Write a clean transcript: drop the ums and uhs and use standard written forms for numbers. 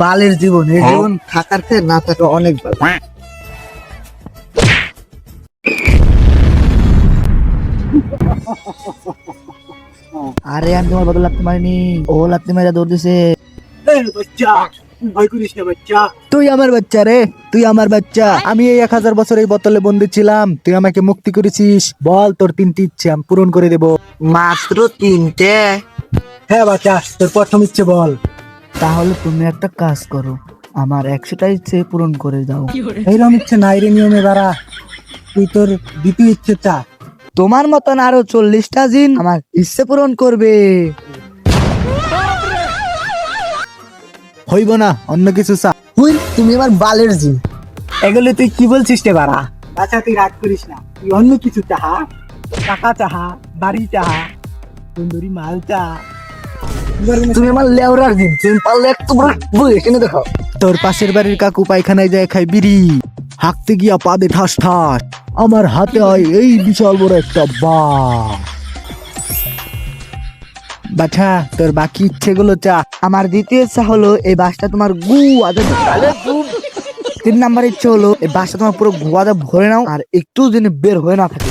বালের জীবন, এই জীবন থাকার থেকে না থাকা অনেক ভালো। আরে আমি তোমার বদল লাগতে পারিনি, ও লাগতে মেরে দৌড় দিছে। তুই আমার বাচ্চা রে, তুই আমার বাচ্চা। আমি এই 1000 বছর এই বোতলে বন্দি ছিলাম, তুই আমাকে মুক্তি করেছিস। বল তোর 3টি ইচ্ছে আমি পূরণ করে দেব। মাত্র 3টে? হ্যাঁ বাচ্চা, তোর প্রথম ইচ্ছে বল। তাহলে তুমি একটা কাজ করো, আমার 100টা ইচ্ছে পূরণ করে দাও। এইরকম ইচ্ছে নাই রে নিয়মে বাড়া, তুই তোর দ্বিতীয় ইচ্ছে চা। তোমার মতন আরো 40টা জিন আমার ইচ্ছে পূরণ করবে। হইব না, অন্য কিছু চা। তুমি আমার বালের জিন। এগুলো তুই কি বলছিস রে বাড়া? আচ্ছা তুই রাগ করিস না, তুই অন্য কিছু চাহা, টাকা চাহা, বাড়ি চাহা, সুন্দরী মাল চাহা। তুমি আমার লেওরার দিন, তুমি পারলে একটু বই এখানে দেখো। তোর পাশের বাড়ির কাকু পায়খানায় যায় খাই বিড়ি, হাঁকতে গিয়া পাদে ঠাস ঠাস, আমার হাতে হয় এই বিশাল বড় একটা বাছা। তোর বাকি ইচ্ছেগুলো চা। আমার দ্বিতীয় ইচ্ছা হলো এই বাসটা তোমার তিন নাম্বার ইচ্ছে হলো এই বাসটা তোমার পুরো গুয়াতে ভরে নাও আর একটু যেন বের হয়ে না থাকে।